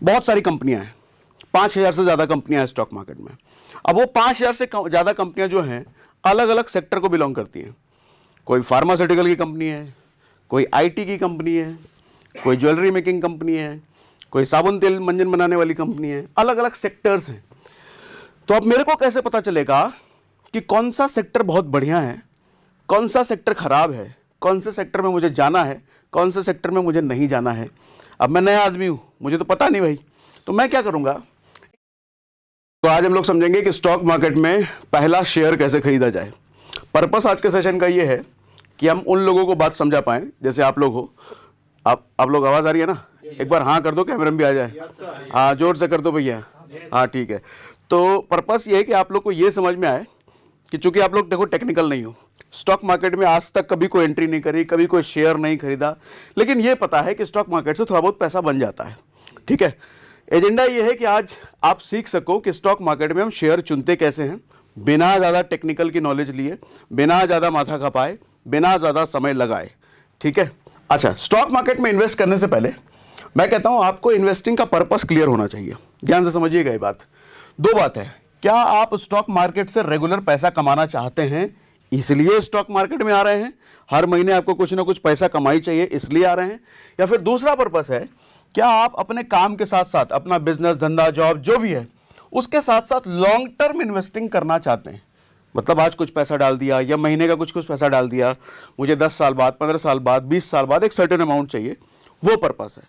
बहुत सारी कंपनियां हैं, 5,000 से ज़्यादा कंपनियां हैं स्टॉक मार्केट में। अब वो 5,000 से ज़्यादा कंपनियां जो हैं अलग अलग सेक्टर को बिलोंग करती हैं। कोई फार्मास्यूटिकल की कंपनी है, कोई आईटी की कंपनी है, कोई ज्वेलरी मेकिंग कंपनी है, कोई साबुन तेल मंजन बनाने वाली कंपनी है, अलग अलग सेक्टर्स हैं। तो अब मेरे को कैसे पता चलेगा कि कौन सा सेक्टर बहुत बढ़िया है, कौन सा सेक्टर खराब है, कौन से सेक्टर में मुझे जाना है, कौन से सेक्टर में मुझे नहीं जाना है? अब मैं नया आदमी हूं, मुझे तो पता नहीं भाई, तो मैं क्या करूंगा? तो आज हम लोग समझेंगे कि स्टॉक मार्केट में पहला शेयर कैसे खरीदा जाए। पर्पस आज के सेशन का ये है कि हम उन लोगों को बात समझा पाएं जैसे आप लोग हो। आप लोग आवाज आ रही है ना? एक बार हाँ कर दो, कैमरा में भी आ जाए। हाँ जोर से कर दो भैया। हाँ ठीक है। तो पर्पस ये है कि आप लोग को ये समझ में आए कि चूंकि आप लोग देखो टेक्निकल नहीं हो, स्टॉक मार्केट में आज तक कभी कोई एंट्री नहीं करी, कभी कोई शेयर नहीं खरीदा, लेकिन ये पता है कि स्टॉक मार्केट से थोड़ा बहुत पैसा बन जाता है। ठीक है, एजेंडा ये है कि आज आप सीख सको कि स्टॉक मार्केट में हम शेयर चुनते कैसे हैं, बिना ज़्यादा टेक्निकल की नॉलेज लिए, बिना ज़्यादा माथा खपाए, बिना ज़्यादा समय लगाए। ठीक है। अच्छा, स्टॉक मार्केट में इन्वेस्ट करने से पहले मैं कहता हूं आपको इन्वेस्टिंग का पर्पस क्लियर होना चाहिए। ध्यान से समझिएगा ये बात। दो बात है, क्या आप स्टॉक मार्केट से रेगुलर पैसा कमाना चाहते हैं इसलिए स्टॉक मार्केट में आ रहे हैं, हर महीने आपको कुछ ना कुछ पैसा कमाई चाहिए इसलिए आ रहे हैं, या फिर दूसरा पर्पस है क्या आप अपने काम के साथ साथ अपना बिजनेस, धंधा, जॉब जो भी है उसके साथ साथ लॉन्ग टर्म इन्वेस्टिंग करना चाहते हैं। मतलब आज कुछ पैसा डाल दिया या महीने का कुछ पैसा डाल दिया, मुझे 10 साल बाद, 15 साल बाद, 20 साल बाद एक सर्टेन अमाउंट चाहिए, वो पर्पस है।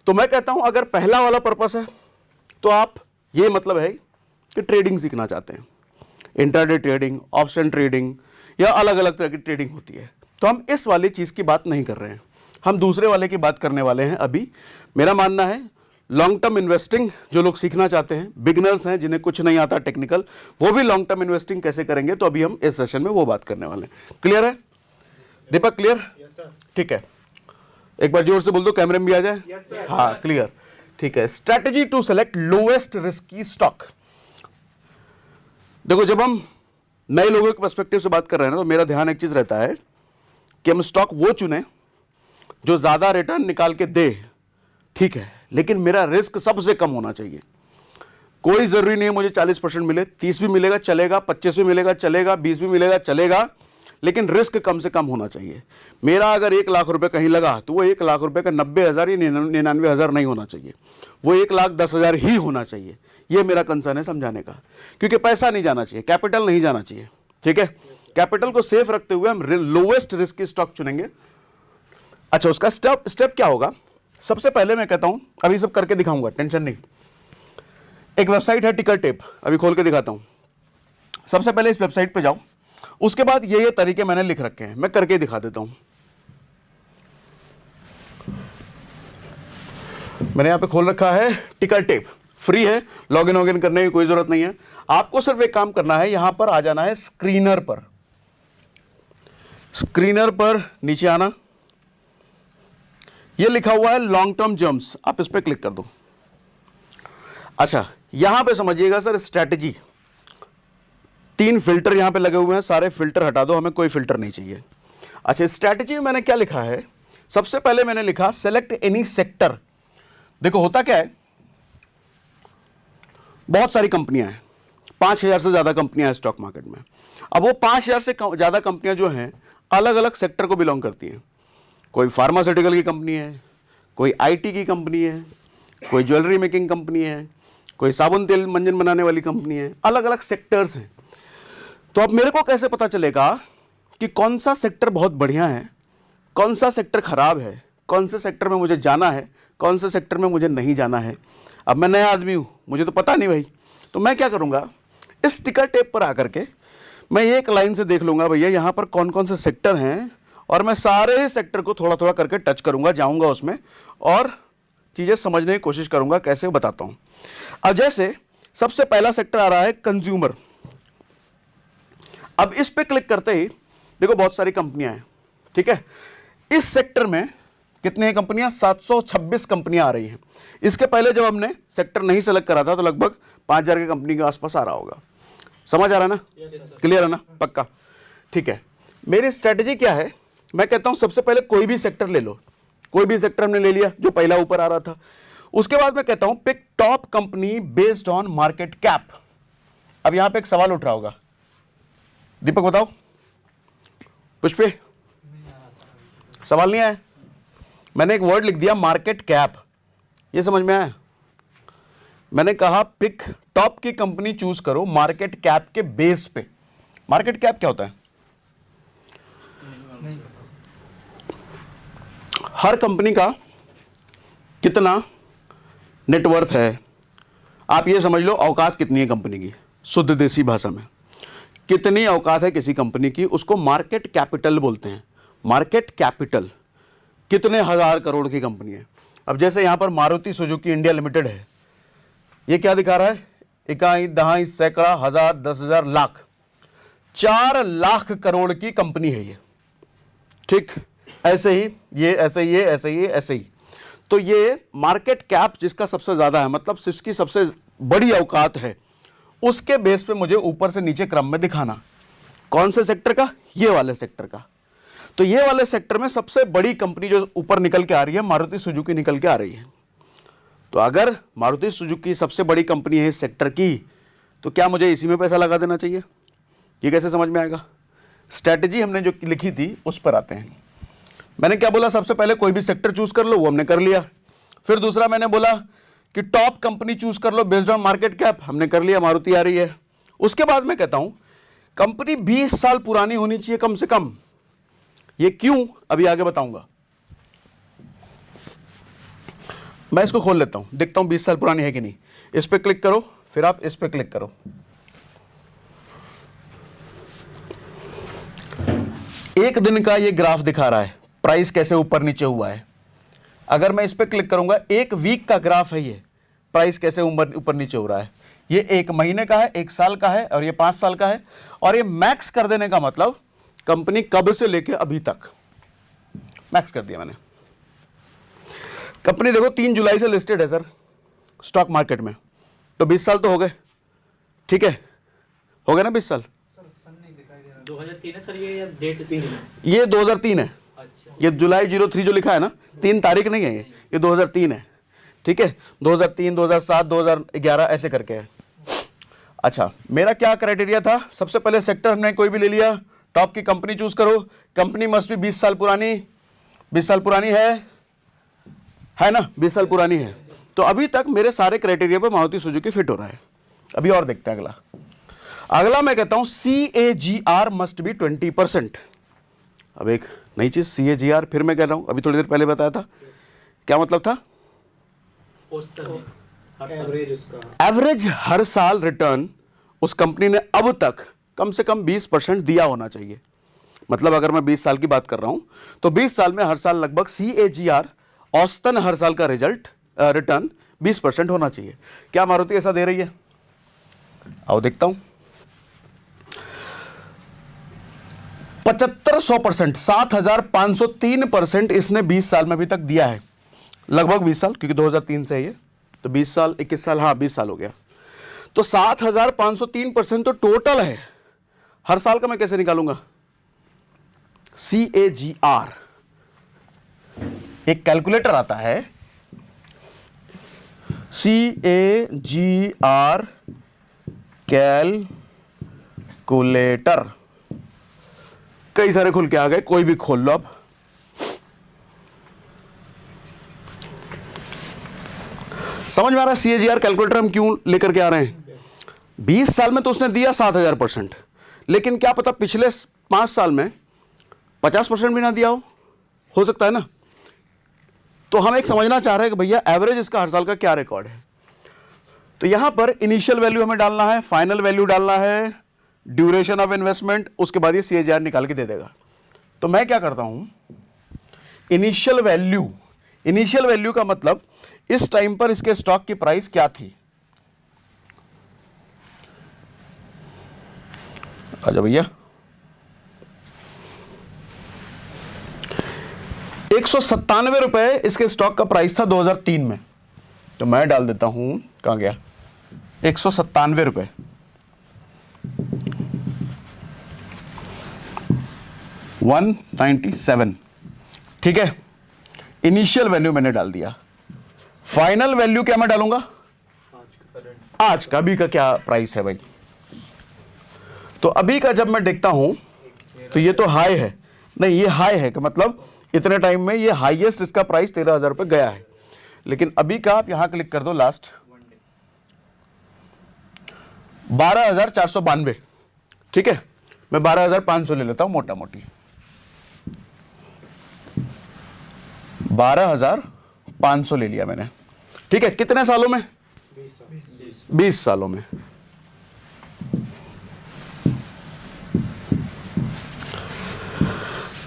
तो मैं कहता हूं अगर पहला वाला पर्पस है तो आप, ये मतलब है कि ट्रेडिंग सीखना चाहते हैं, इंट्राडे ट्रेडिंग, ऑप्शन ट्रेडिंग या अलग अलग तरह की ट्रेडिंग होती है, तो हम इस वाली चीज़ की बात नहीं कर रहे हैं, हम दूसरे वाले की बात करने वाले हैं अभी। मेरा मानना है लॉन्ग टर्म इन्वेस्टिंग जो लोग सीखना चाहते हैं, बिगनर्स हैं जिन्हें कुछ नहीं आता टेक्निकल, वो भी लॉन्ग टर्म इन्वेस्टिंग कैसे करेंगे, तो अभी हम इस सेशन में वो बात करने वाले हैं। क्लियर है दीपक? क्लियर? ठीक है, एक बार जोर से बोल दो, कैमरे में भी आ जाए। हाँ क्लियर, ठीक है। Strategy to select lowest risky stock. देखो, जब हम नए लोगों के पर्सपेक्टिव से बात कर रहे हैं ना, तो मेरा ध्यान एक चीज रहता है कि हम स्टॉक वो चुने जो ज्यादा रिटर्न निकाल के दे, ठीक है, लेकिन मेरा रिस्क सबसे कम होना चाहिए। कोई जरूरी नहीं है मुझे 40% मिले, 30 भी मिलेगा चलेगा, 25 भी मिलेगा चलेगा, 20 भी मिलेगा चलेगा, लेकिन रिस्क कम से कम होना चाहिए। मेरा अगर 1 लाख रुपए कहीं लगा तो वो 1 लाख रुपए का 90,000 या 99,000 नहीं होना चाहिए, वो 1,10,000 ही होना चाहिए। ये मेरा कंसर्न है समझाने का, क्योंकि पैसा नहीं जाना चाहिए, कैपिटल नहीं जाना चाहिए। ठीक है, कैपिटल को सेफ रखते हुए हम लोएस्ट रिस्क की स्टॉक चुनेंगे। अच्छा, उसका स्टेप क्या होगा? सबसे पहले मैं कहता हूं, अभी सब करके दिखाऊंगा, टेंशन नहीं। एक वेबसाइट है टिकर टेप, अभी खोल के दिखाता हूं। सबसे पहले इस वेबसाइट पे जाओ, उसके बाद ये तरीके मैंने लिख रखे हैं, मैं करके दिखा देता हूं। मैंने यहां पे खोल रखा है टिकर टेप, फ्री है, लॉगिन करने की कोई जरूरत नहीं है। आपको सिर्फ एक काम करना है, यहां पर आ जाना है स्क्रीनर पर, स्क्रीनर पर नीचे आना, ये लिखा हुआ है लॉन्ग टर्म जम्स, आप इस पर क्लिक कर दो। अच्छा, यहां पे समझिएगा सर, स्ट्रैटेजी 3 फिल्टर यहां पे लगे हुए हैं, सारे फिल्टर हटा दो, हमें कोई फिल्टर नहीं चाहिए। अच्छा, स्ट्रैटेजी में मैंने क्या लिखा है? सबसे पहले मैंने लिखा सेलेक्ट एनी सेक्टर। देखो होता क्या है, बहुत सारी कंपनियां हैं, 5,000 से ज्यादा कंपनियां हैं स्टॉक मार्केट में। अब वो 5,000 से ज्यादा कंपनियां जो हैं अलग अलग सेक्टर को बिलोंग करती हैं। कोई फार्मास्यूटिकल की कंपनी है, कोई आईटी की कंपनी है, कोई ज्वेलरी मेकिंग कंपनी है, कोई साबुन तेल मंजन बनाने वाली कंपनी है, अलग अलग सेक्टर्स हैं। तो अब मेरे को कैसे पता चलेगा कि कौन सा सेक्टर बहुत बढ़िया है, कौन सा सेक्टर खराब है, कौन से सेक्टर में मुझे जाना है, कौन से सेक्टर में मुझे नहीं जाना है? अब मैं नया आदमी हूं, मुझे तो पता नहीं भाई, तो मैं क्या करूंगा, इस टिकर टेप पर आकर के मैं एक लाइन से देख लूंगा भैया यहां पर कौन कौन से सेक्टर हैं, और मैं सारे सेक्टर को थोड़ा थोड़ा करके टच करूंगा, जाऊंगा उसमें और चीजें समझने की कोशिश करूंगा। कैसे बताता हूं। अब जैसे सबसे पहला सेक्टर आ रहा है कंज्यूमर। अब इस पे क्लिक करते ही देखो बहुत सारी कंपनियां हैं, ठीक है। इस सेक्टर में कितनी कंपनियां? 726 कंपनियां आ रही हैं। इसके पहले जब हमने सेक्टर नहीं सेलेक्ट करा था तो लगभग 5,000 की कंपनी के आसपास आ रहा होगा। समझ आ रहा है ना? क्लियर है ना? पक्का? ठीक है। मेरी स्ट्रेटेजी क्या है? मैं कहता हूं सबसे पहले कोई भी सेक्टर ले लो। कोई भी सेक्टर हमने ले लिया जो पहला ऊपर आ रहा था, उसके बाद मैं कहता हूं pick top company based on market cap. अब यहां पे एक सवाल उठ रहा होगा, दीपक बताओ, पुष्पे सवाल नहीं आया? मैंने एक वर्ड लिख दिया मार्केट कैप, ये समझ में आया? मैंने कहा पिक टॉप की कंपनी चूज करो मार्केट कैप के बेस पे। मार्केट कैप क्या होता है? हर कंपनी का कितना नेटवर्थ है, आप ये समझ लो औकात कितनी है कंपनी की, शुद्ध देसी भाषा में कितनी औकात है किसी कंपनी की, उसको मार्केट कैपिटल बोलते हैं। मार्केट कैपिटल कितने हजार करोड़ की कंपनी है। अब जैसे यहां पर मारुति सुजुकी इंडिया लिमिटेड है, ये क्या दिखा रहा है? इकाई, दहाई, सैकड़ा, हजार, 10,000, लाख, 4 लाख करोड़ की कंपनी है ये। ठीक, ऐसे ही ये, ऐसे ही ये, ऐसे ही ये, ऐसे ही। तो ये मार्केट कैप जिसका सबसे ज्यादा है, मतलब जिसकी सबसे बड़ी औकात है, उसके बेस पे मुझे ऊपर से नीचे क्रम में दिखाना। कौन से सेक्टर का? ये वाले सेक्टर का। तो ये वाले सेक्टर में सबसे बड़ी कंपनी जो ऊपर निकल के आ रही है, मारुति सुजुकी निकल के आ रही है। तो अगर मारुति सुजुकी सबसे बड़ी कंपनी है इस सेक्टर की, तो क्या मुझे इसी में पैसा लगा देना चाहिए? ये कैसे समझ में आएगा? स्ट्रैटेजी हमने जो लिखी थी उस पर आते हैं। मैंने क्या बोला? सबसे पहले कोई भी सेक्टर चूज कर लो, वो हमने कर लिया। फिर दूसरा मैंने बोला कि टॉप कंपनी चूज कर लो बेस्ड ऑन मार्केट कैप, हमने कर लिया, मारुति आ रही है। उसके बाद मैं कहता हूं कंपनी 20 साल पुरानी होनी चाहिए कम से कम। ये क्यों, अभी आगे बताऊंगा। मैं इसको खोल लेता हूं, देखता हूं 20 साल पुरानी है कि नहीं। इस पे क्लिक करो, फिर आप इस पे क्लिक करो। एक दिन का ये ग्राफ दिखा रहा है प्राइस कैसे ऊपर नीचे हुआ है। अगर मैं इस पे क्लिक करूंगा, एक वीक का ग्राफ है ये, प्राइस कैसे ऊपर नीचे हो रहा है। ये 1 महीने का है, 1 साल का है, और ये 5 साल का है। और ये मैक्स कर देने का मतलब कंपनी कब से लेके अभी तक मैक्स कर दिया मैंने। कंपनी देखो 3 जुलाई से लिस्टेड है सर स्टॉक मार्केट में, तो 20 साल तो हो गए। ठीक है, हो गए ना 20 साल? 2003 है सर ये, या डेट 3 है? ये 2003 है। अच्छा, ये जुलाई 03 जो लिखा है ना, 3 तारीख नहीं है, ये 2003 है। ठीक है, 2003, 2007, 2011 ऐसे करके है। अच्छा, मेरा क्या क्राइटेरिया था? सबसे पहले सेक्टर हमने कोई भी ले लिया, टॉप की कंपनी चूज करो, कंपनी मस्ट बी 20 साल पुरानी। 20 साल पुरानी है ना? 20 साल पुरानी है। तो अभी तक मेरे सारे क्राइटेरिया पे मारुति सुजुकी फिट हो रहा है। अभी और देखते हैं अगला मैं कहता हूं CAGR मस्ट बी 20%। अब एक नई चीज CAGR फिर मैं कह रहा हूं, अभी थोड़ी देर पहले बताया था, क्या मतलब था? एवरेज हर साल रिटर्न उस कंपनी ने अब तक कम से कम 20% दिया होना चाहिए। मतलब अगर मैं 20 साल की बात कर रहा हूं, तो 20 साल में हर साल लगभग CAGR औसतन हर साल का रिटर्न 20% होना चाहिए। क्या मारुति ऐसा दे रही है? आओ देखता हूं। 7500%, 7503% इसने 20 साल में अभी तक दिया है। लगभग 20 साल, क्योंकि 2003 से है ये, तो 20 साल, 21 साल, हाँ 20 साल हो गया। तो 7503% तो टोटल है। हर साल का मैं कैसे निकालूंगा? CAGR एक कैलकुलेटर आता है, CAGR कैलकुलेटर, कई सारे खुल के आ गए, कोई भी खोल लो आप। समझ में आ रहा है CAGR कैलकुलेटर हम क्यों लेकर के आ रहे हैं? 20 साल में तो उसने दिया 7000%, लेकिन क्या पता पिछले 5 साल में 50% भी ना दिया हो सकता है ना। तो हम एक समझना चाह रहे हैं कि भैया एवरेज इसका हर साल का क्या रिकॉर्ड है। तो यहां पर इनिशियल वैल्यू हमें डालना है, फाइनल वैल्यू डालना है, ड्यूरेशन ऑफ इन्वेस्टमेंट, उसके बाद ये CAGR निकाल के दे देगा। तो मैं क्या करता हूं, इनिशियल वैल्यू का मतलब इस टाइम पर इसके स्टॉक की प्राइस क्या थी। आजा भैया, 197 रुपए इसके स्टॉक का प्राइस था 2003 में। तो मैं डाल देता हूं, कहां गया, 197 रुपए। $197, ठीक है। इनिशियल वैल्यू मैंने डाल दिया, फाइनल वैल्यू क्या मैं डालूंगा, आज का, अभी का क्या प्राइस है भाई। तो अभी का जब मैं देखता हूं तो ये तो हाई है, नहीं ये हाई है कि मतलब इतने टाइम में ये हाईएस्ट इसका प्राइस 13,000 रुपये गया है। लेकिन अभी का आप यहां क्लिक कर दो, लास्ट 12,492, ठीक है, मैं 12,500 ले लेता हूं मोटा मोटी, 12,500 ले लिया मैंने, ठीक है। कितने सालों में, 20 सालों में।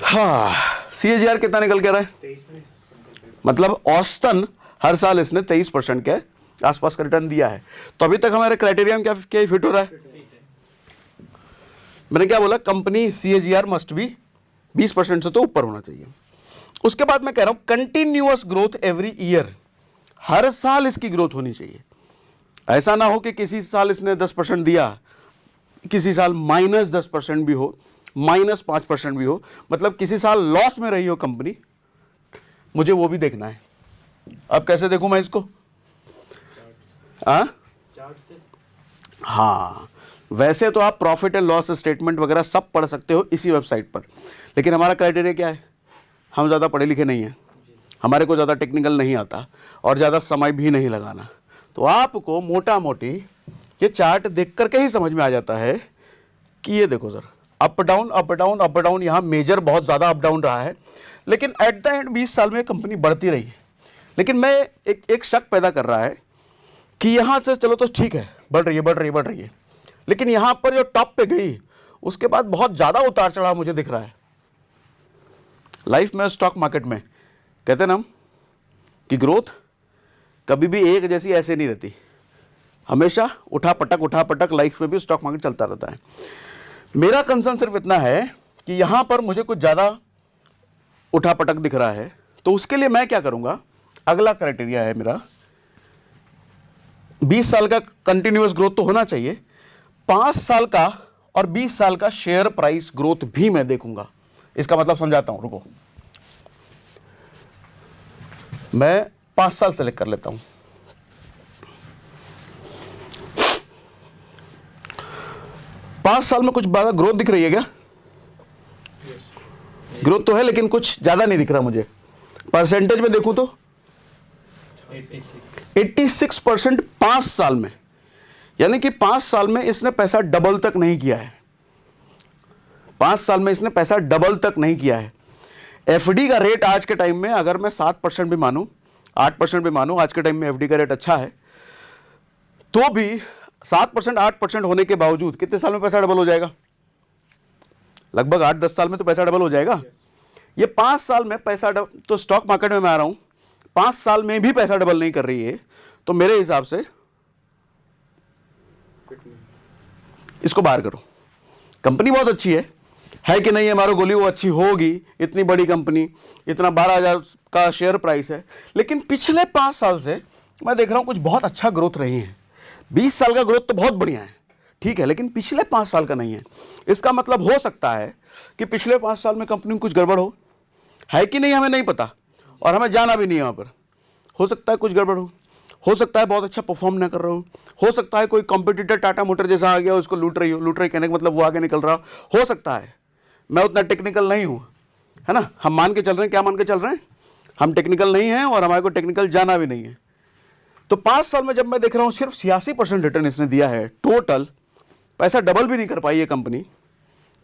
हाँ, CAGR कितना निकल के रहा है, मतलब औसतन हर साल इसने 23% के आसपास का रिटर्न दिया है। तो अभी तक हमारे क्राइटेरिया में क्या फिट हो रहा है, मैंने क्या बोला, कंपनी CAGR मस्ट बी 20% से तो ऊपर होना चाहिए। उसके बाद मैं कह रहा हूं कंटिन्यूअस ग्रोथ एवरी ईयर, हर साल इसकी ग्रोथ होनी चाहिए। ऐसा ना हो कि किसी साल इसने 10% दिया, किसी साल -10% भी हो, -5% भी हो, मतलब किसी साल लॉस में रही हो कंपनी, मुझे वो भी देखना है। अब कैसे देखूं मैं इसको, हाँ, वैसे तो आप प्रॉफिट एंड लॉस स्टेटमेंट वगैरह सब पढ़ सकते हो इसी वेबसाइट पर, लेकिन हमारा क्राइटेरिया क्या है, हम ज़्यादा पढ़े लिखे नहीं हैं, हमारे को ज़्यादा टेक्निकल नहीं आता और ज़्यादा समय भी नहीं लगाना। तो आपको मोटा मोटी ये चार्ट देख करके ही समझ में आ जाता है कि ये देखो sir, up down up down up down, यहाँ मेजर बहुत ज़्यादा अप डाउन रहा है, लेकिन एट द एंड 20 साल में कंपनी बढ़ती रही है। लेकिन मैं एक शक पैदा कर रहा है कि यहाँ से चलो तो ठीक है, बढ़ रही है बढ़ रही है बढ़ रही है, लेकिन यहाँ पर जो टॉप पे गई उसके बाद बहुत ज़्यादा उतार चढ़ाव मुझे दिख रहा है। लाइफ में, स्टॉक मार्केट में कहते हैं ना हम कि ग्रोथ कभी भी एक जैसी ऐसे नहीं रहती, हमेशा उठा पटक लाइफ में भी स्टॉक मार्केट चलता रहता है। मेरा कंसर्न सिर्फ इतना है कि यहां पर मुझे कुछ ज़्यादा उठा पटक दिख रहा है, तो उसके लिए मैं क्या करूंगा, अगला क्राइटेरिया है मेरा 20 साल का कंटिन्यूअस ग्रोथ तो होना चाहिए, 5 साल का और 20 साल का शेयर प्राइस ग्रोथ भी मैं देखूंगा। इसका मतलब समझाता हूं, रुको, मैं 5 साल सेलेक्ट कर लेता हूं। 5 साल में कुछ ज्यादा ग्रोथ दिख रही है क्या, ग्रोथ तो है लेकिन कुछ ज्यादा नहीं दिख रहा मुझे। परसेंटेज में देखूं तो 86% 5 साल में, यानी कि 5 साल में इसने पैसा डबल तक नहीं किया है, 5 साल में इसने पैसा डबल तक नहीं किया है। एफडी का रेट आज के टाइम में अगर मैं 7% भी मानूं, 8% भी मानूं, आज के टाइम में एफडी का रेट अच्छा है, तो भी 7% 8% होने के बावजूद कितने साल में पैसा डबल हो जाएगा, लगभग 8-10 साल में तो पैसा डबल हो जाएगा। ये 5 साल में पैसा तो स्टॉक मार्केट में मैं आ रहा हूं, 5 साल में भी पैसा डबल नहीं कर रही है, तो मेरे हिसाब से इसको बाहर करो। कंपनी बहुत अच्छी है कि नहीं, हमारा गोली वो अच्छी होगी, इतनी बड़ी कंपनी, इतना 12,000 का शेयर प्राइस है, लेकिन पिछले 5 साल से मैं देख रहा हूं कुछ बहुत अच्छा ग्रोथ रही है। 20 साल का ग्रोथ तो बहुत बढ़िया है, ठीक है, लेकिन पिछले 5 साल का नहीं है। इसका मतलब हो सकता है कि पिछले 5 साल में कंपनी में कुछ गड़बड़ है कि नहीं हमें नहीं पता, और हमें जाना भी नहीं है वहाँ पर। हो सकता है कुछ गड़बड़ हो सकता है बहुत अच्छा परफॉर्म ना कर रहा हो सकता है कोई कॉम्पिटिटर टाटा मोटर जैसा आ गया उसको लूट रही कहने का मतलब वो आगे निकल रहा हो सकता है। मैं उतना टेक्निकल नहीं हूँ, है ना, हम मान के चल रहे हैं, क्या मान के चल रहे हैं, हम टेक्निकल नहीं हैं और हमारे को टेक्निकल जाना भी नहीं है। तो 5 साल में जब मैं देख रहा हूँ सिर्फ 86% रिटर्न इसने दिया है, टोटल पैसा डबल भी नहीं कर पाई ये कंपनी,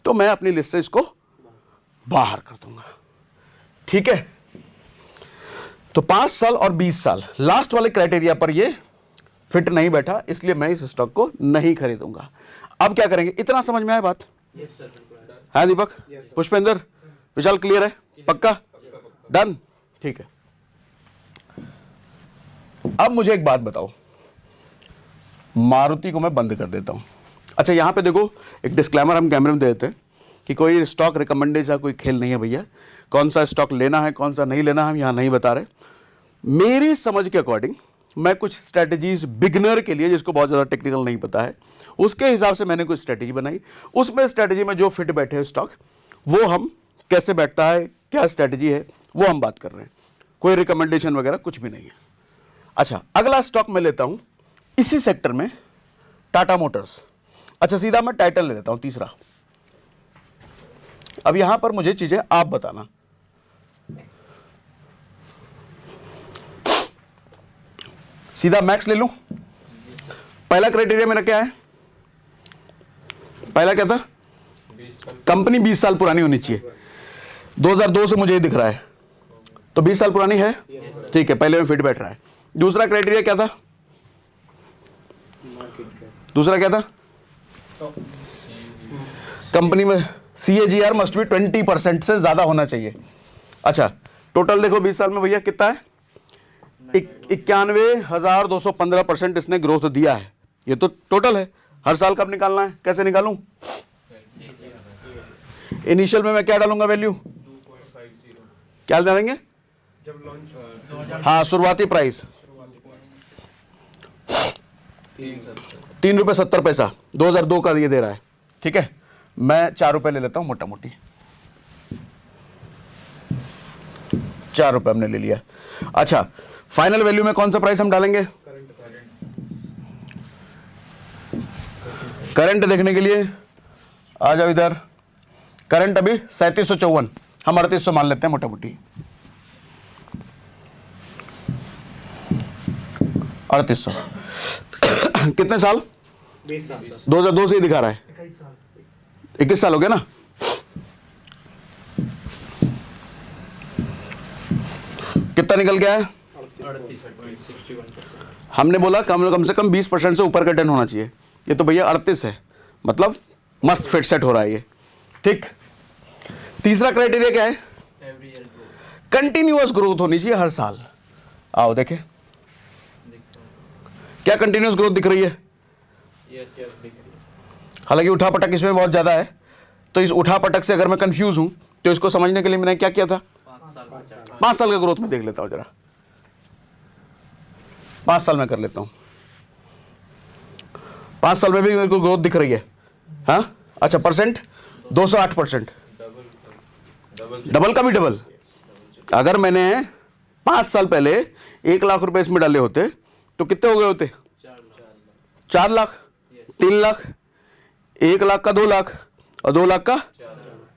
तो मैं अपनी लिस्ट से इसको बाहर कर दूंगा, ठीक है। तो 5 साल और 20 साल लास्ट वाले क्राइटेरिया पर ये फिट नहीं बैठा, इसलिए मैं इस स्टॉक को नहीं खरीदूंगा। अब क्या करेंगे, इतना समझ में आया बात? यस सर, है दीपक, पुष्पेंद्र, विशाल, क्लियर है, पक्का, डन, ठीक है। अब मुझे एक बात बताओ, मारुति को मैं बंद कर देता हूं। अच्छा, यहां पे देखो एक डिस्क्लेमर हम कैमरे में दे देते हैं कि कोई स्टॉक रिकमेंडेशन का कोई खेल नहीं है भैया, कौन सा स्टॉक लेना है कौन सा नहीं लेना हम यहां नहीं बता रहे। मेरी समझ के अकॉर्डिंग मैं कुछ स्ट्रेटजीज बिगनर के लिए, जिसको बहुत ज़्यादा टेक्निकल नहीं पता है, उसके हिसाब से मैंने कुछ स्ट्रेटजी बनाई। उसमें स्ट्रेटजी में जो फिट बैठे हैं स्टॉक, वो हम कैसे बैठता है, क्या स्ट्रेटजी है, वो हम बात कर रहे हैं। कोई रिकमेंडेशन वगैरह कुछ भी नहीं है। अच्छा, अगला स्टॉक मैं लेता हूं इसी सेक्टर में, टाटा मोटर्स। अच्छा, सीधा मैं टाइटल ले लेता हूं तीसरा। अब यहां पर मुझे चीजें आप बताना। सीधा मैक्स ले लूं। पहला क्राइटेरिया मेरा क्या है? पहला क्या था? कंपनी 20 साल पुरानी होनी चाहिए। 2002 से मुझे ये दिख रहा है, तो 20 साल पुरानी है, ठीक है, पहले में फिट बैठ रहा है। दूसरा क्राइटेरिया क्या था? दूसरा क्या था? कंपनी में CAGR मस्ट बी 20% से ज्यादा होना चाहिए। अच्छा, टोटल देखो 20 साल में भैया कितना है? 91,215% इसने ग्रोथ दिया है। ये तो टोटल है, हर साल कब निकालना है? कैसे निकालूं? इनिशियल में मैं क्या डालूंगा वैल्यू? क्या डालेंगे? हाँ, शुरुआती प्राइस 3.70 रुपये 2002 का ये दे रहा है, ठीक है। मैं 4 रुपए ले लेता हूं, मोटा मोटी 4 रुपए हमने ले लिया। अच्छा, फाइनल वैल्यू में कौन सा प्राइस हम डालेंगे? करंट देखने के लिए आ जाओ इधर। करंट अभी 3754, हम 3800 मान लेते हैं मोटा मोटी। 3800 कितने साल? 20 साल। 2002 से ही दिखा रहा है, 21 साल हो गया ना। कितना निकल गया है? 38.61%। हमने बोला कम से कम 20% से ऊपर का टर्न होना चाहिए। ये तो भैया 38 है, मतलब मस्त फिट सेट हो रहा है ये, ठीक। तीसरा क्राइटेरिया क्या है? Every year growth. Continuous growth होनी चाहिए हर साल। आओ देखें, क्या कंटिन्यूअस ग्रोथ दिख रही है? यस दिख रही है। हालांकि उठापटक इसमें बहुत ज्यादा है, तो इस उठापटक से अगर मैं कंफ्यूज हूं तो इसको समझने के लिए मैंने क्या किया था? 5 साल का ग्रोथ में देख लेता हूं जरा। 5 साल में कर लेता हूं। 5 साल में भी मेरे को ग्रोथ दिख रही है। हाँ, अच्छा, परसेंट 208%, डबल का भी डबल। अगर मैंने 5 साल पहले 1 लाख रुपए इसमें डाले होते तो कितने हो गए होते? 4 लाख, 3 लाख, 1 लाख का 2 लाख और 2 लाख का,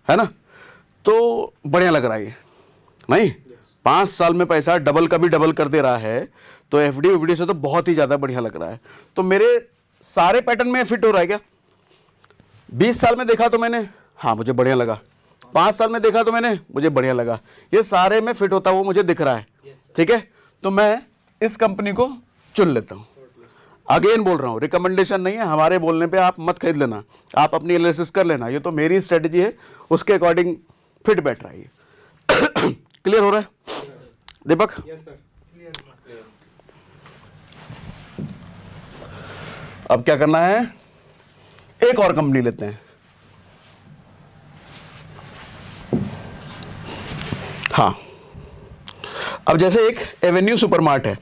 है ना। तो बढ़िया लग रहा है ये, नहीं? 5 साल में पैसा डबल का भी डबल कर दे रहा है, तो FD से तो बहुत ही ज्यादा बढ़िया लग रहा है। तो मेरे सारे पैटर्न में फिट हो रहा है क्या? 20 साल में देखा तो मैंने, हाँ मुझे बढ़िया लगा। 5 साल में देखा तो मैंने, मुझे बढ़िया लगा। ये सारे में फिट होता हुआ मुझे दिख रहा है, ठीक है। तो मैं इस कंपनी को चुन लेता हूं। अगेन बोल रहा हूं, रिकमेंडेशन नहीं है, हमारे बोलने पे आप मत खरीद लेना, आप अपनी एनालिसिस कर लेना। ये तो मेरी स्ट्रेटजी है, उसके अकॉर्डिंग फिट बैठ रहा है ये। क्लियर हो रहा है दीपक? Yes sir, clear. अब क्या करना है? एक और कंपनी लेते हैं। हाँ, अब जैसे एक एवेन्यू सुपरमार्ट है,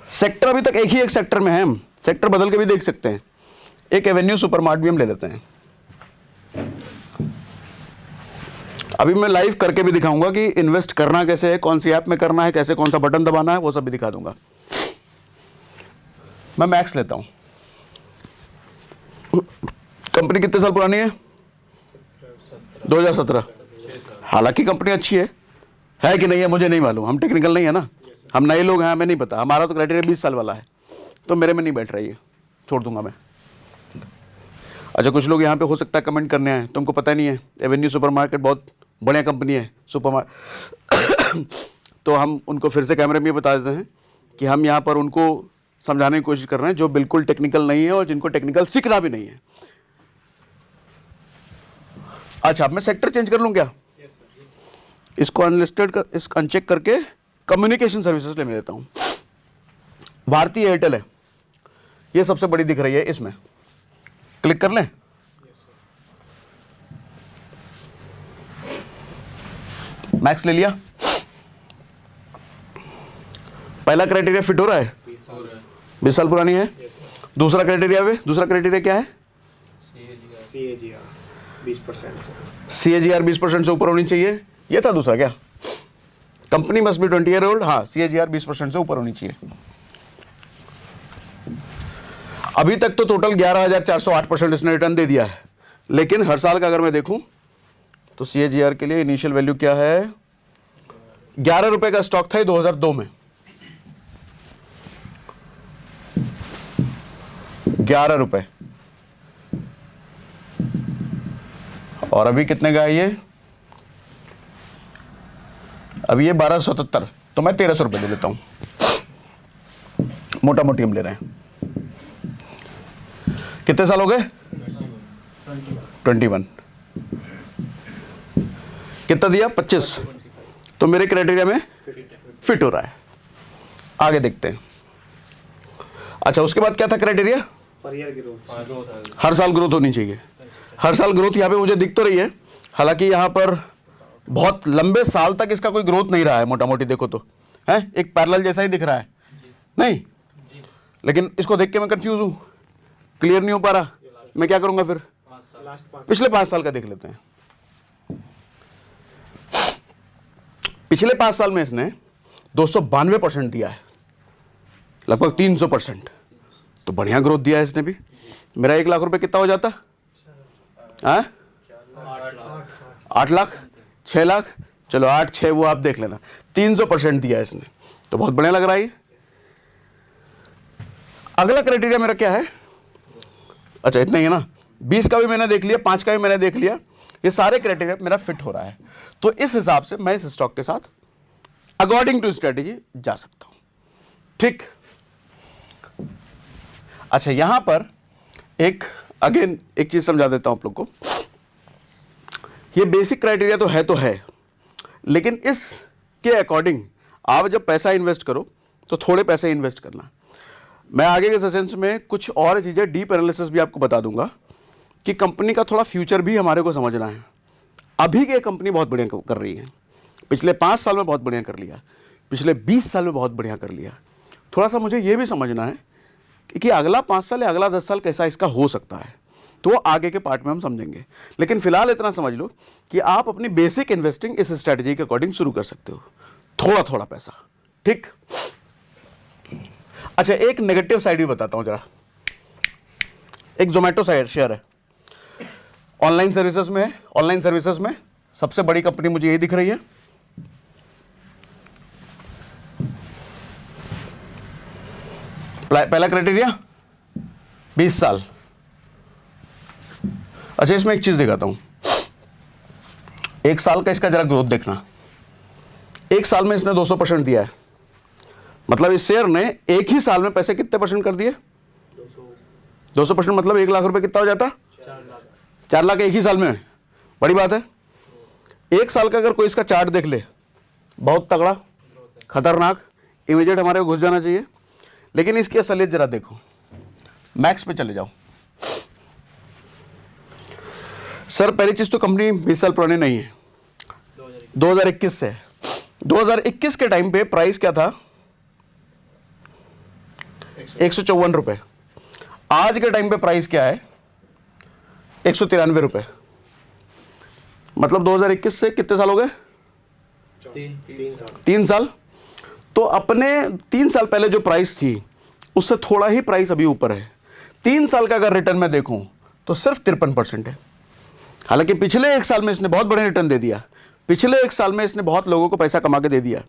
सेक्टर अभी तक एक सेक्टर में है, हम सेक्टर बदल के भी देख सकते हैं। एक एवेन्यू सुपरमार्ट भी हम ले लेते हैं। अभी मैं लाइव करके भी दिखाऊंगा कि इन्वेस्ट करना कैसे है, कौन सी ऐप में करना है, कैसे कौन सा बटन दबाना है, वो सब भी दिखा दूंगा। मैं मैक्स लेता हूं। कंपनी कितने साल पुरानी है? 2017। हालांकि कंपनी अच्छी है कि नहीं है मुझे नहीं मालूम, हम टेक्निकल नहीं है ना, हम नए लोग हैं, हमें नहीं पता। हमारा तो क्राइटेरिया 20 साल वाला है, तो मेरे में नहीं बैठ रही है, छोड़ दूंगा मैं। अच्छा, कुछ लोग यहाँ पे हो सकता है कमेंट करने आए, तुमको पता नहीं है एवेन्यू सुपरमार्केट बहुत बढ़िया कंपनी है सुपरमार्केट। तो हम उनको फिर से कैमरे में बता देते हैं कि हम यहाँ पर उनको समझाने की कोशिश कर रहे हैं जो बिल्कुल टेक्निकल नहीं है और जिनको टेक्निकल सीखना भी नहीं है। अच्छा, अब मैं सेक्टर चेंज कर लूँ क्या? इसको अनलिस्टेड कर, इसको अनचेक करके कम्युनिकेशन सर्विसेज ले लेता हूँ। भारतीय एयरटेल है, ये सबसे बड़ी दिख रही है, इसमें क्लिक कर लें। मैक्स ले लिया। पहला क्राइटेरिया फिट हो रहा है, 20 साल पुरानी है। दूसरा क्राइटेरिया क्या है? CAGR 20% से। CAGR 20% से ऊपर होनी चाहिए। ये था दूसरा क्या? Company must be 20 year old. हाँ, CAGR 20% से ऊपर होनी चाहिए। अभी तक तो टोटल 11,408% इसने रिटर्न दे दिया है, लेकिन हर साल का अगर मैं देखूं तो CAGR के लिए इनिशियल वैल्यू क्या है, 11 रुपए का स्टॉक था ये 2002 में, 11 रुपए, और अभी कितने का है ये, अभी ये 1277, तो मैं 1300 रुपये दे लेता हूँ, मोटा मोटी हम ले रहे हैं। कितने साल हो गए, 21, कितना दिया, 25, तो मेरे क्राइटेरिया में फिट हो रहा है। आगे देखते हैं। अच्छा, उसके बाद क्या था क्राइटेरिया, पर ईयर ग्रोथ, हर साल ग्रोथ होनी चाहिए। हर साल ग्रोथ यहाँ पे मुझे दिख तो रही है, हालांकि यहाँ पर बहुत लंबे साल तक इसका कोई ग्रोथ नहीं रहा है, मोटा मोटी देखो तो है एक पैरेलल जैसा ही दिख रहा है, नहीं, लेकिन इसको देख के मैं कंफ्यूज हूँ, क्लियर नहीं हो पा रहा, मैं क्या करूंगा फिर, पिछले 5 साल का देख लेते हैं। पिछले 5 साल में इसने 292% दिया है, लगभग 300%, तो बढ़िया ग्रोथ दिया है इसने भी। मेरा 1 लाख रुपए कितना हो जाता, 8 लाख, 6 लाख, चलो 8 6 वो आप देख लेना, 300% दिया है इसने, तो बहुत बढ़िया लग रहा है ये। अगला क्राइटेरिया मेरा क्या है, अच्छा इतना ही है ना, 20 का भी मैंने देख लिया, 5 का भी मैंने देख लिया, ये सारे क्राइटेरिया मेरा फिट हो रहा है, तो इस हिसाब से मैं इस स्टॉक के साथ अकॉर्डिंग टू स्ट्रेटेजी जा सकता हूं, ठीक। अच्छा, यहां पर एक अगेन एक चीज समझा देता हूं आप लोग को, ये बेसिक क्राइटेरिया तो है, लेकिन इसके अकॉर्डिंग आप जब पैसा इन्वेस्ट करो तो थोड़े पैसे इन्वेस्ट करना। मैं आगे के सेशंस में कुछ और चीज़ें डीप एनालिसिस भी आपको बता दूंगा कि कंपनी का थोड़ा फ्यूचर भी हमारे को समझना है। अभी की कंपनी बहुत बढ़िया कर रही है, पिछले 5 साल में बहुत बढ़िया कर लिया, पिछले 20 साल में बहुत बढ़िया कर लिया, थोड़ा सा मुझे ये भी समझना है कि अगला 5 साल या अगला 10 साल कैसा इसका हो सकता है, तो वो आगे के पार्ट में हम समझेंगे। लेकिन फिलहाल इतना समझ लो कि आप अपनी बेसिक इन्वेस्टिंग इस स्ट्रैटेजी के अकॉर्डिंग शुरू कर सकते हो, थोड़ा थोड़ा पैसा, ठीक। अच्छा, एक नेगेटिव साइड भी बताता हूं जरा। एक जोमेटो शेयर है, ऑनलाइन सर्विसेज में है, ऑनलाइन सर्विसेज में सबसे बड़ी कंपनी मुझे यही दिख रही है। पहला क्राइटेरिया 20 साल। अच्छा, इसमें एक चीज दिखाता हूं, 1 साल का इसका जरा ग्रोथ देखना। 1 साल में इसने 200% दिया है, मतलब इस शेयर ने एक ही साल में पैसे कितने % कर दिए, 200%, मतलब 1 लाख रुपए कितना हो जाता, 4 लाख एक ही साल में, बड़ी बात है। 1 साल का अगर कोई इसका चार्ट देख ले, बहुत तगड़ा, खतरनाक, इमीडिएट हमारे को घुस जाना चाहिए। लेकिन इसकी असलियत जरा देखो, मैक्स पे चले जाओ। सर पहली चीज तो कंपनी 20 साल पुरानी नहीं है, 2021 से। 2021 के टाइम पे प्राइस क्या था, 154 रुपए। आज के टाइम पे प्राइस क्या है, 193 रुपए। मतलब 2021 से कितने साल हो गए, 3 साल। तो अपने 3 साल पहले जो प्राइस थी उससे थोड़ा ही प्राइस अभी ऊपर है। 3 साल का अगर रिटर्न मैं देखूं तो सिर्फ 53% है। हालांकि पिछले 1 साल में इसने बहुत बड़े रिटर्न दे दिया, पिछले 1 साल में इसने बहुत लोगों को पैसा कमा के दे दिया,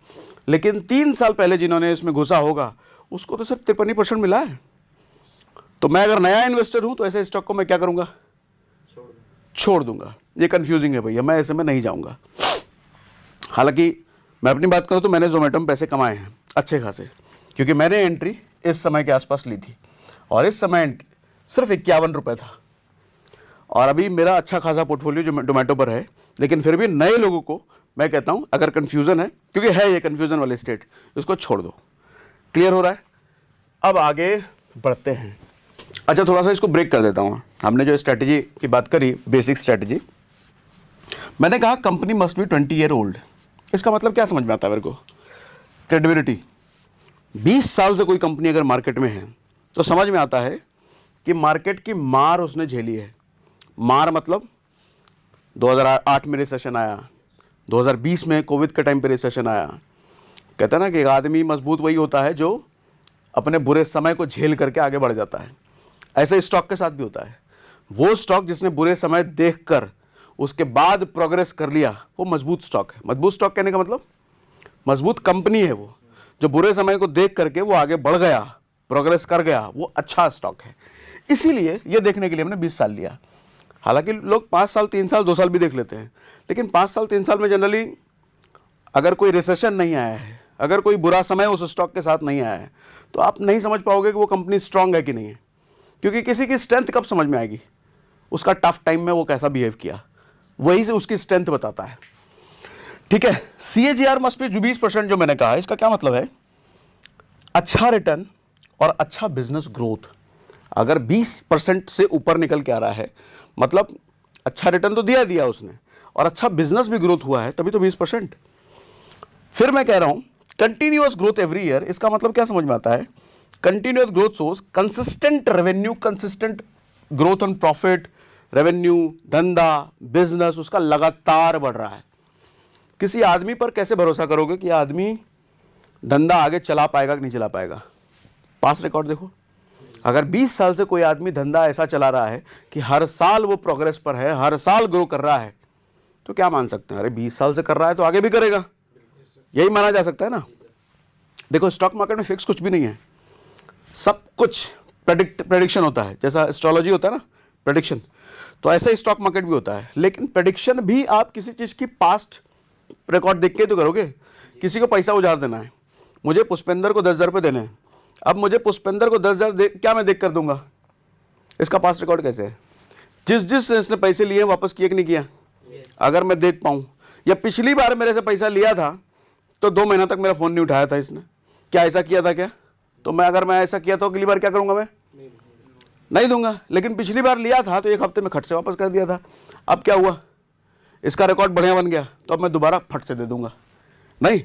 लेकिन 3 साल पहले जिन्होंने इसमें घुसा होगा उसको तो सिर्फ 53% मिला है। तो मैं अगर नया इन्वेस्टर हूं तो ऐसे स्टॉक को मैं क्या करूंगा, छोड़ दूंगा। ये कंफ्यूजिंग है भैया, मैं ऐसे में नहीं जाऊंगा। हालांकि मैं अपनी बात करूं तो मैंने जोमेटो में पैसे कमाए हैं अच्छे खासे, क्योंकि मैंने एंट्री इस समय के आसपास ली थी और इस समय सिर्फ 51 रुपये था, और अभी मेरा अच्छा खासा पोर्टफोलियो जो जोमेटो पर है। लेकिन फिर भी नए लोगों को मैं कहता हूं, अगर कन्फ्यूज़न है, क्योंकि है ये कन्फ्यूज़न वाले स्टेट, इसको छोड़ दो। क्लियर हो रहा है? अब आगे बढ़ते हैं। अच्छा, थोड़ा सा इसको ब्रेक कर देता हूँ। हमने जो स्ट्रैटेजी की बात करी, बेसिक स्ट्रैटेजी, मैंने कहा company must be 20 year old. इसका मतलब क्या समझ में आता है मेरे को, क्रेडिबिलिटी। 20 साल से कोई कंपनी अगर मार्केट में है तो समझ में आता है कि मार्केट की मार उसने झेली है। मार मतलब 2008 में रिसेशन आया, 2020 में कोविड के टाइम पे रिसेशन आया। कहता है ना कि एक आदमी मजबूत वही होता है जो अपने बुरे समय को झेल करके आगे बढ़ जाता है। ऐसे स्टॉक के साथ भी होता है। वो स्टॉक जिसने बुरे समय देखकर उसके बाद प्रोग्रेस कर लिया, वो मजबूत स्टॉक है। मजबूत स्टॉक कहने का मतलब मजबूत कंपनी है वो, जो बुरे समय को देख करके वो आगे बढ़ गया, प्रोग्रेस कर गया, वो अच्छा स्टॉक है। इसीलिए ये देखने के लिए हमने 20 साल लिया। हालांकि लोग 5 साल, 3 साल, 2 साल भी देख लेते हैं, लेकिन 5 साल, 3 साल में जनरली अगर कोई रिसेशन नहीं आया है, अगर कोई बुरा समय उस स्टॉक के साथ नहीं आया है, तो आप नहीं समझ पाओगे कि वो कंपनी स्ट्रांग है कि नहीं है। क्योंकि किसी की स्ट्रेंथ कब समझ में आएगी? उसका टफ टाइम में वो कैसा बिहेव किया, वही से उसकी स्ट्रेंथ बताता है। ठीक है, CAGR मस्ट बी 20% जो मैंने कहा, इसका क्या मतलब है? अच्छा रिटर्न और अच्छा बिजनेस ग्रोथ। अगर 20% से ऊपर निकल के आ रहा है, मतलब अच्छा रिटर्न तो दिया उसने और अच्छा बिजनेस भी ग्रोथ हुआ है, तभी तो 20%। फिर मैं कह रहा हूं कंटिन्यूअस ग्रोथ एवरी ईयर। इसका मतलब क्या समझ में आता है? Continuous growth source consistent revenue, consistent growth on profit, revenue, धंधा, बिजनेस उसका लगातार बढ़ रहा है। किसी आदमी पर कैसे भरोसा करोगे कि आदमी धंधा आगे चला पाएगा कि नहीं चला पाएगा? पास रिकॉर्ड देखो। अगर 20 साल से कोई आदमी धंधा ऐसा चला रहा है कि हर साल वो प्रोग्रेस पर है, हर साल ग्रो कर रहा है, तो क्या मान सकते हैं? अरे 20 साल से कर रहा है तो आगे भी करेगा, यही माना जा सकता है ना। देखो, स्टॉक मार्केट में फिक्स कुछ भी नहीं है, सब कुछ प्रेडिक्शन होता है। जैसा एस्ट्रोलॉजी होता है ना, प्रेडिक्शन, तो ऐसा ही स्टॉक मार्केट भी होता है। लेकिन प्रेडिक्शन भी आप किसी चीज़ की पास्ट रिकॉर्ड देख के तो करोगे। किसी को पैसा उधार देना है, मुझे पुष्पेंद्र को 10,000 रुपये देने हैं। अब मुझे पुष्पेंद्र को 10,000 क्या मैं देख कर दूंगा? इसका पास्ट रिकॉर्ड कैसे है? जिस इसने पैसे लिए वापस किए कि नहीं किया, अगर मैं देख पाऊँ। या पिछली बार मेरे से पैसा लिया था तो 2 महीना तक मेरा फ़ोन नहीं उठाया था इसने, क्या ऐसा किया था क्या? तो अगर मैं ऐसा किया तो अगली बार क्या करूँगा? मैं नहीं दूंगा। लेकिन पिछली बार लिया था तो 1 हफ्ते में खट से वापस कर दिया था। अब क्या हुआ? इसका रिकॉर्ड बढ़िया बन गया, तो अब मैं दोबारा फट से दे दूंगा? नहीं।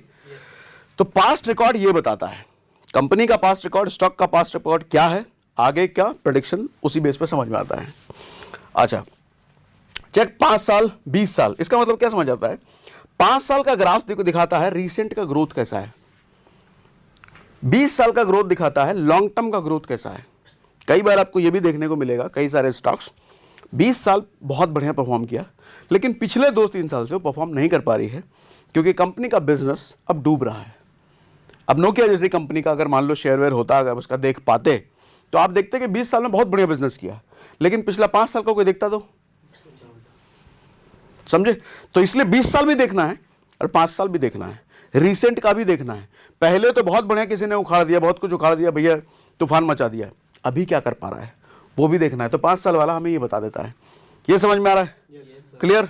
तो पास्ट रिकॉर्ड ये बताता है, कंपनी का पास्ट रिकॉर्ड, स्टॉक का पास्ट रिकॉर्ड क्या है, आगे क्या प्रेडिक्शन, उसी बेस पे समझ में आता है। अच्छा, चेक 5 साल, 20 साल, इसका मतलब क्या समझ आता है? 5 साल का ग्राफ दिखाता है रिसेंट का ग्रोथ कैसा है, 20 साल का ग्रोथ दिखाता है लॉन्ग टर्म का ग्रोथ कैसा है। कई बार आपको यह भी देखने को मिलेगा, कई सारे स्टॉक्स 20 साल बहुत बढ़िया परफॉर्म किया, लेकिन पिछले 2-3 साल से वो परफॉर्म नहीं कर पा रही है, क्योंकि कंपनी का बिजनेस अब डूब रहा है। अब नोकिया जैसी कंपनी का अगर मान लो शेयरवेयर होता, अगर उसका देख पाते, तो आप देखते कि 20 साल में बहुत बढ़िया बिजनेस किया, लेकिन पिछला 5 साल का कोई देखता तो समझे? तो इसलिए 20 साल भी देखना है और 5 साल भी देखना है, रिसेंट का भी देखना है। पहले तो बहुत बढ़िया किसी ने उखाड़ दिया, बहुत कुछ उखाड़ दिया, भैया तूफान मचा दिया, अभी क्या कर पा रहा है वो भी देखना है। तो 5 साल वाला हमें ये बता देता है। ये समझ में आ रहा है? क्लियर?